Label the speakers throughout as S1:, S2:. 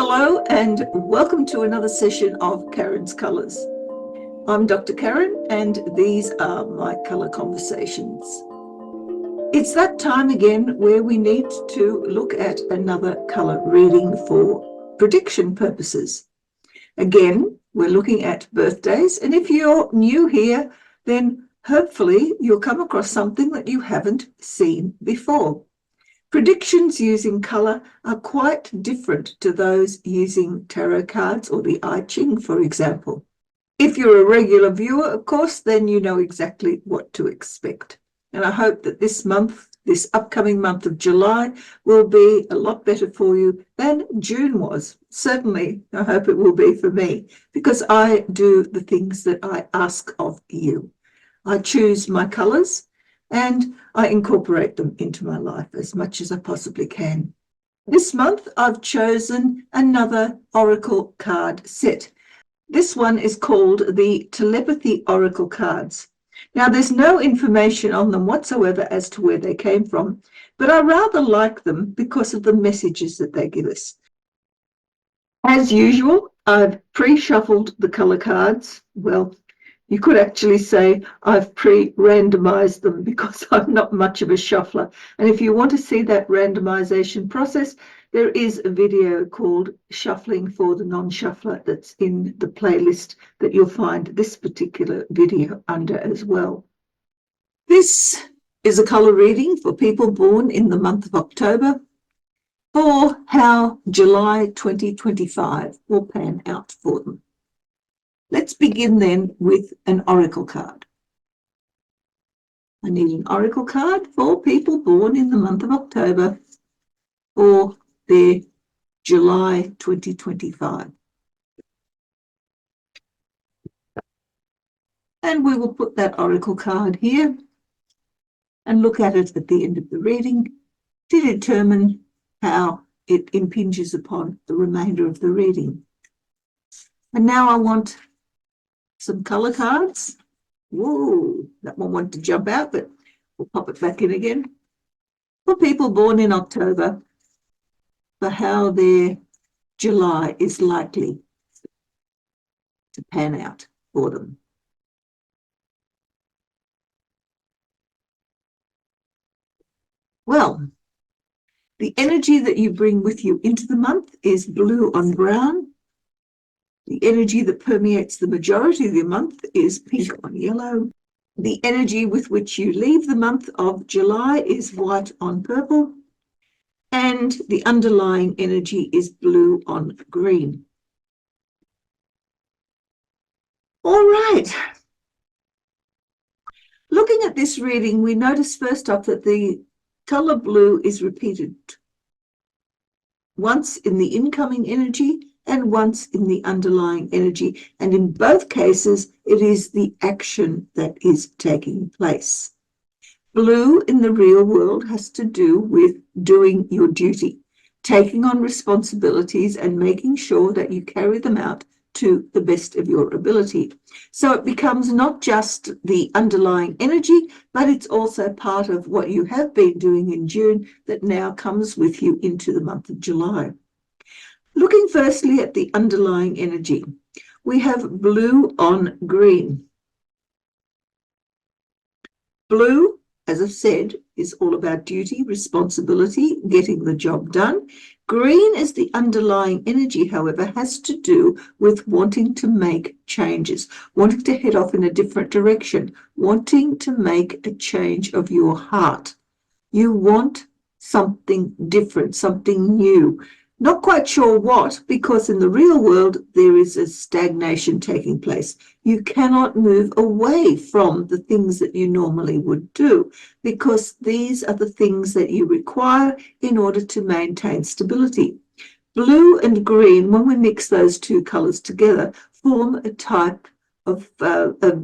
S1: Hello and welcome to another session of Karen's Colours. I'm Dr. Karen and these are my colour conversations. It's that time again where we need to look at another colour reading for prediction purposes. Again, we're looking at birthdays, and if you're new here, then hopefully you'll come across something that you haven't seen before. Predictions using colour are quite different to those using tarot cards or the I Ching, for example. If you're a regular viewer, of course, then you know exactly what to expect. And I hope that this upcoming month of July, will be a lot better for you than June was. Certainly, I hope it will be for me, because I do the things that I ask of you. I choose my colours and I incorporate them into my life as much as I possibly can. This month, I've chosen another Oracle card set. This one is called the Telepathy Oracle cards. Now, there's no information on them whatsoever as to where they came from, but I rather like them because of the messages that they give us. As usual, I've pre-shuffled the colour cards. Well, you could actually say I've pre-randomized them because I'm not much of a shuffler. And if you want to see that randomization process, there is a video called Shuffling for the Non-Shuffler that's in the playlist that you'll find this particular video under as well. This is a colour reading for people born in the month of October for how July 2025 will pan out for them. Let's begin then with an oracle card. I need an oracle card for people born in the month of October for their July 2025. And we will put that oracle card here and look at it at the end of the reading to determine how it impinges upon the remainder of the reading. And now I want some colour cards. Whoa, that one wanted to jump out, but we'll pop it back in again. For people born in October, for how their July is likely to pan out for them. Well, the energy that you bring with you into the month is blue on brown. The energy that permeates the majority of the month is pink on yellow. The energy with which you leave the month of July is white on purple. And the underlying energy is blue on green. All right. Looking at this reading, we notice first off that the colour blue is repeated once in the incoming energy and once in the underlying energy. And in both cases, it is the action that is taking place. Blue in the real world has to do with doing your duty, taking on responsibilities and making sure that you carry them out to the best of your ability. So it becomes not just the underlying energy, but it's also part of what you have been doing in June that now comes with you into the month of July. Looking firstly at the underlying energy, we have blue on green. Blue, as I've said, is all about duty, responsibility, getting the job done. Green is the underlying energy, however, has to do with wanting to make changes, wanting to head off in a different direction, wanting to make a change of your heart. You want something different, something new. Not quite sure what, because in the real world, there is a stagnation taking place. You cannot move away from the things that you normally would do, because these are the things that you require in order to maintain stability. Blue and green, when we mix those two colours together, form a type of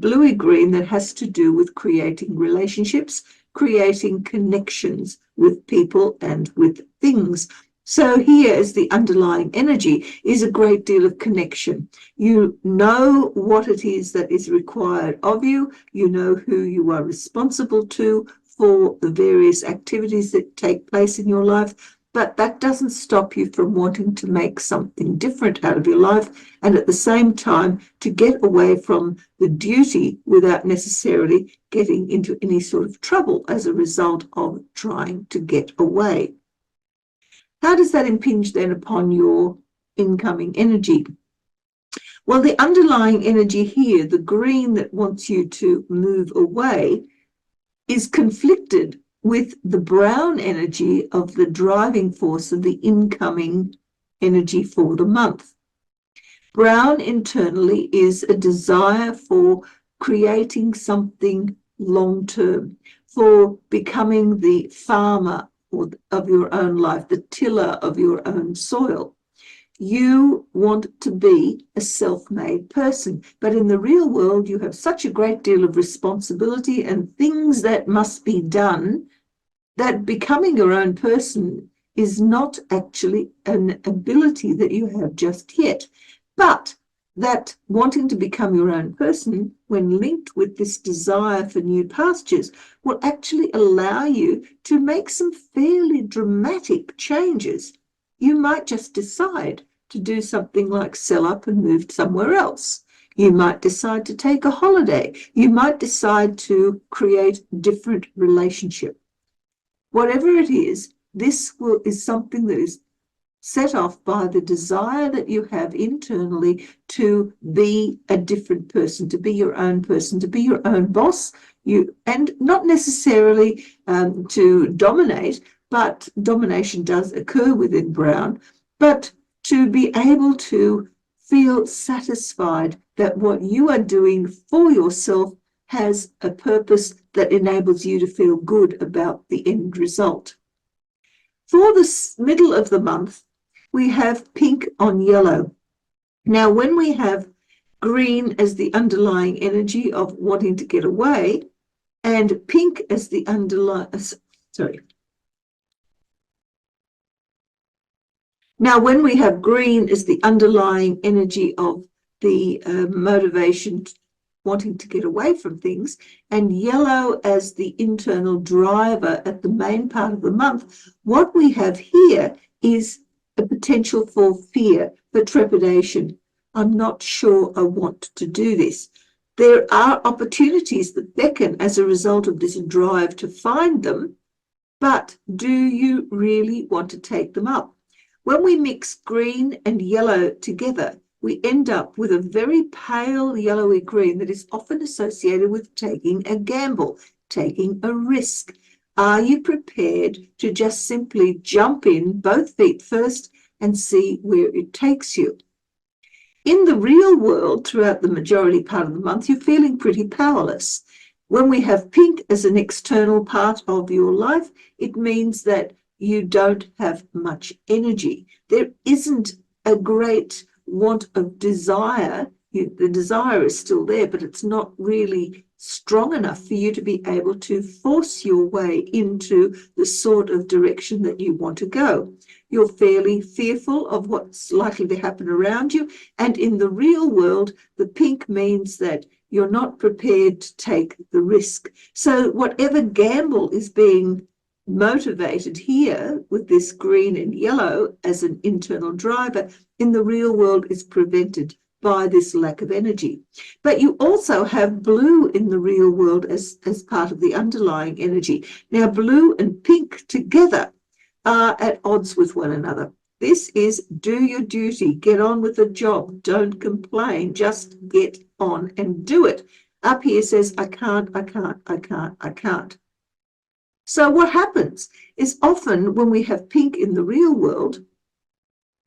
S1: bluey green that has to do with creating relationships, creating connections with people and with things. So here is the underlying energy is a great deal of connection. You know what it is that is required of you. You know who you are responsible to for the various activities that take place in your life. but that doesn't stop you from wanting to make something different out of your life, and at the same time to get away from the duty without necessarily getting into any sort of trouble as a result of trying to get away. How does that impinge then upon your incoming energy? Well, the underlying energy here, the green that wants you to move away, is conflicted with the brown energy of the driving force of the incoming energy for the month. Brown internally is a desire for creating something long-term, for becoming the farmer of your own life, the tiller of your own soil. You want to be a self-made person, but in the real world, you have such a great deal of responsibility and things that must be done that becoming your own person is not actually an ability that you have just yet. But that wanting to become your own person, when linked with this desire for new pastures, will actually allow you to make some fairly dramatic changes. You might just decide to do something like sell up and move somewhere else. You might decide to take a holiday. You might decide to create a different relationship. Whatever it is, this is something that is set off by the desire that you have internally to be a different person, to be your own person, to be your own boss, and not necessarily to dominate, but domination does occur within Brown, but to be able to feel satisfied that what you are doing for yourself has a purpose that enables you to feel good about the end result. For the middle of the month, we have pink on yellow. Now, when we have green as the underlying energy of wanting to get away, and pink as the Now, when we have green as the underlying energy of the motivation wanting to get away from things, and yellow as the internal driver at the main part of the month, what we have here is a potential for fear, for trepidation. I'm not sure I want to do this. There are opportunities that beckon as a result of this drive to find them, but do you really want to take them up? When we mix green and yellow together, we end up with a very pale yellowy green that is often associated with taking a gamble, taking a risk. Are you prepared to just simply jump in, both feet first, and see where it takes you? In the real world, throughout the majority part of the month, you're feeling pretty powerless. When we have pink as an external part of your life, it means that you don't have much energy. There isn't a great want of desire. The desire is still there, but it's not really strong enough for you to be able to force your way into the sort of direction that you want to go. You're fairly fearful of what's likely to happen around you. And in the real world, the pink means that you're not prepared to take the risk. So whatever gamble is being motivated here with this green and yellow as an internal driver, in the real world is prevented by this lack of energy. But you also have blue in the real world as part of the underlying energy. Now, blue and pink together are at odds with one another. This is do your duty, get on with the job, don't complain, just get on and do it. Up here says, I can't, I can't, I can't, I can't. So what happens is often when we have pink in the real world,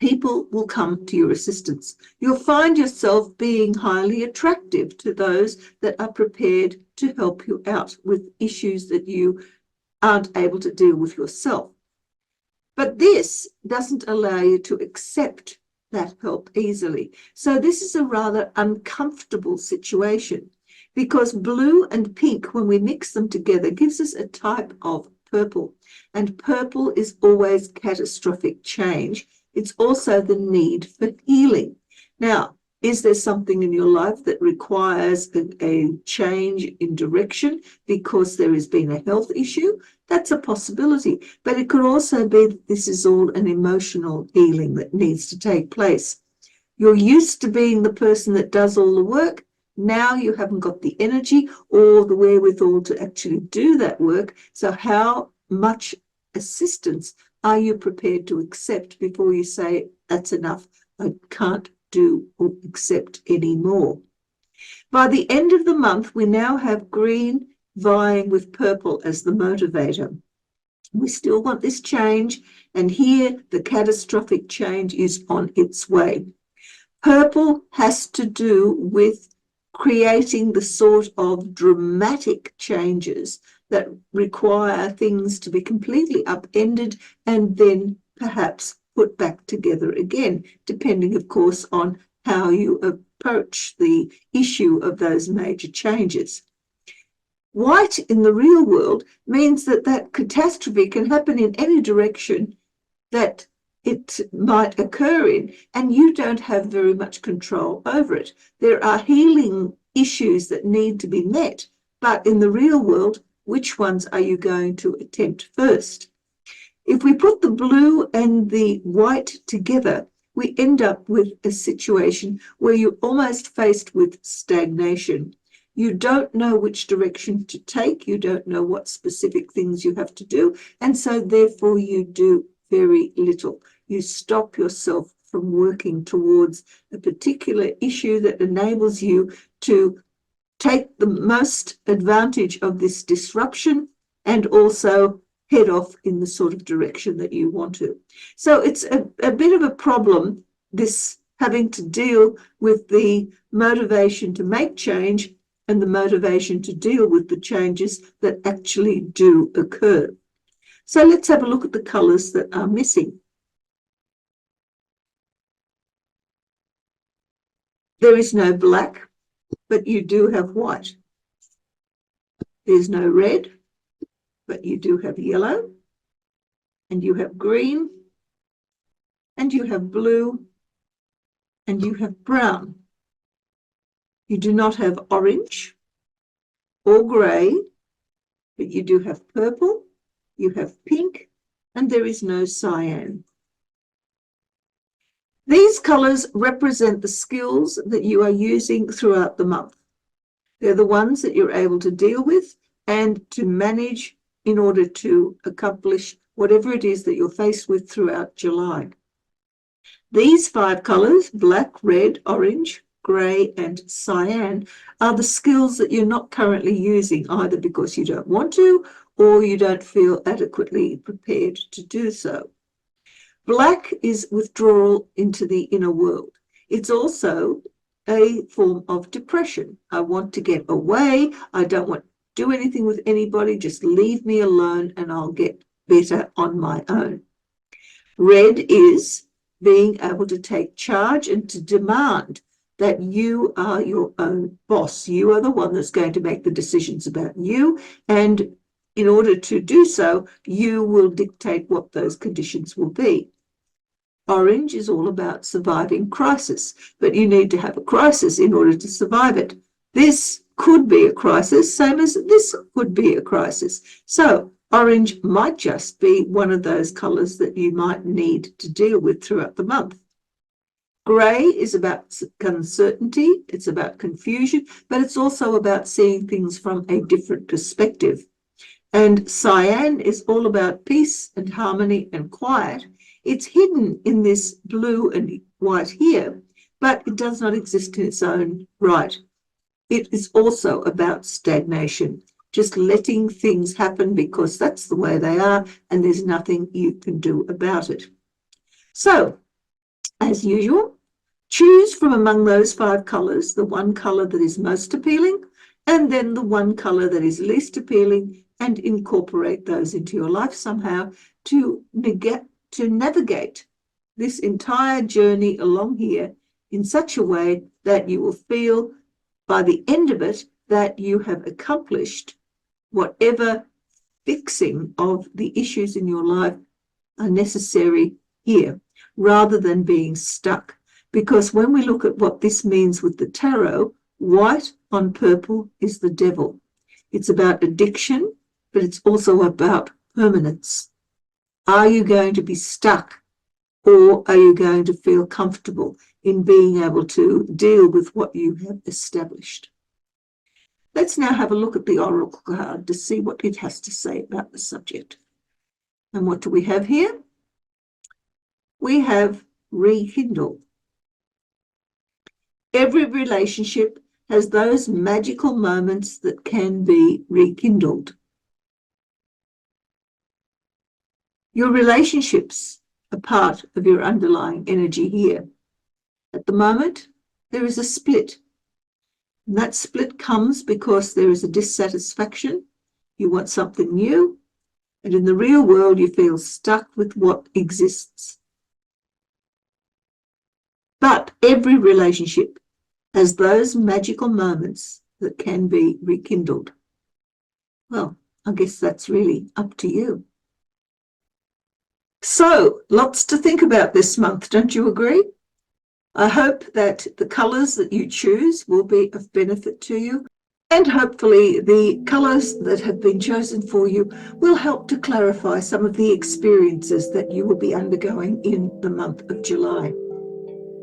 S1: people will come to your assistance. You'll find yourself being highly attractive to those that are prepared to help you out with issues that you aren't able to deal with yourself. But this doesn't allow you to accept that help easily. So this is a rather uncomfortable situation, because blue and pink, when we mix them together, gives us a type of purple. And purple is always catastrophic change. It's also the need for healing. Now, is there something in your life that requires a change in direction because there has been a health issue? That's a possibility, but it could also be that this is all an emotional healing that needs to take place. You're used to being the person that does all the work. Now you haven't got the energy or the wherewithal to actually do that work. So how much assistance are you prepared to accept before you say, that's enough, I can't do or accept anymore? By the end of the month, we now have green vying with purple as the motivator. We still want this change, and here the catastrophic change is on its way. Purple has to do with creating the sort of dramatic changes that require things to be completely upended and then perhaps put back together again, depending, of course, on how you approach the issue of those major changes. White in the real world means that that catastrophe can happen in any direction that it might occur in, and you don't have very much control over it. There are healing issues that need to be met, but in the real world, which ones are you going to attempt first? If we put the blue and the white together, we end up with a situation where you're almost faced with stagnation. You don't know which direction to take. You don't know what specific things you have to do. And so therefore you do very little. You stop yourself from working towards a particular issue that enables you to take the most advantage of this disruption and also head off in the sort of direction that you want to. So it's a bit of a problem, this having to deal with the motivation to make change and the motivation to deal with the changes that actually do occur. So let's have a look at the colours that are missing. There is no black, but you do have white. There's no red, but you do have yellow, and you have green, and you have blue, and you have brown. You do not have orange or grey, but you do have purple, you have pink, and there is no cyan. These colours represent the skills that you are using throughout the month. They're the ones that you're able to deal with and to manage in order to accomplish whatever it is that you're faced with throughout July. These 5 colours, black, red, orange, grey and cyan, are the skills that you're not currently using, either because you don't want to or you don't feel adequately prepared to do so. Black is withdrawal into the inner world. It's also a form of depression. I want to get away. I don't want to do anything with anybody. Just leave me alone and I'll get better on my own. Red is being able to take charge and to demand that you are your own boss. You are the one that's going to make the decisions about you, and in order to do so, you will dictate what those conditions will be. Orange is all about surviving crisis, but you need to have a crisis in order to survive it. This could be a crisis, same as this could be a crisis. So orange might just be one of those colours that you might need to deal with throughout the month. Grey is about uncertainty, it's about confusion, but it's also about seeing things from a different perspective. And cyan is all about peace and harmony and quiet. It's hidden in this blue and white here, but it does not exist in its own right. It is also about stagnation, just letting things happen because that's the way they are and there's nothing you can do about it. So, as usual, choose from among those 5 colours the one colour that is most appealing and then the one colour that is least appealing, and incorporate those into your life somehow to navigate this entire journey along here in such a way that you will feel by the end of it that you have accomplished whatever fixing of the issues in your life are necessary here, rather than being stuck. Because when we look at what this means with the tarot, white on purple is the devil. It's about addiction, but it's also about permanence? Are you going to be stuck, or are you going to feel comfortable in being able to deal with what you have established? Let's now have a look at the oracle card to see what it has to say about the subject. And what do we have here? We have rekindle. Every relationship has those magical moments that can be rekindled. Your relationships are part of your underlying energy here. At the moment, there is a split. And that split comes because there is a dissatisfaction. You want something new. And in the real world, you feel stuck with what exists. But every relationship has those magical moments that can be rekindled. Well, I guess that's really up to you. So, lots to think about this month, don't you agree? I hope that the colours that you choose will be of benefit to you, and hopefully the colours that have been chosen for you will help to clarify some of the experiences that you will be undergoing in the month of July.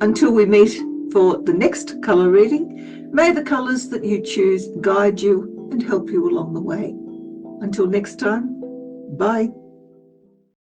S1: Until we meet for the next colour reading, may the colours that you choose guide you and help you along the way. Until next time, bye.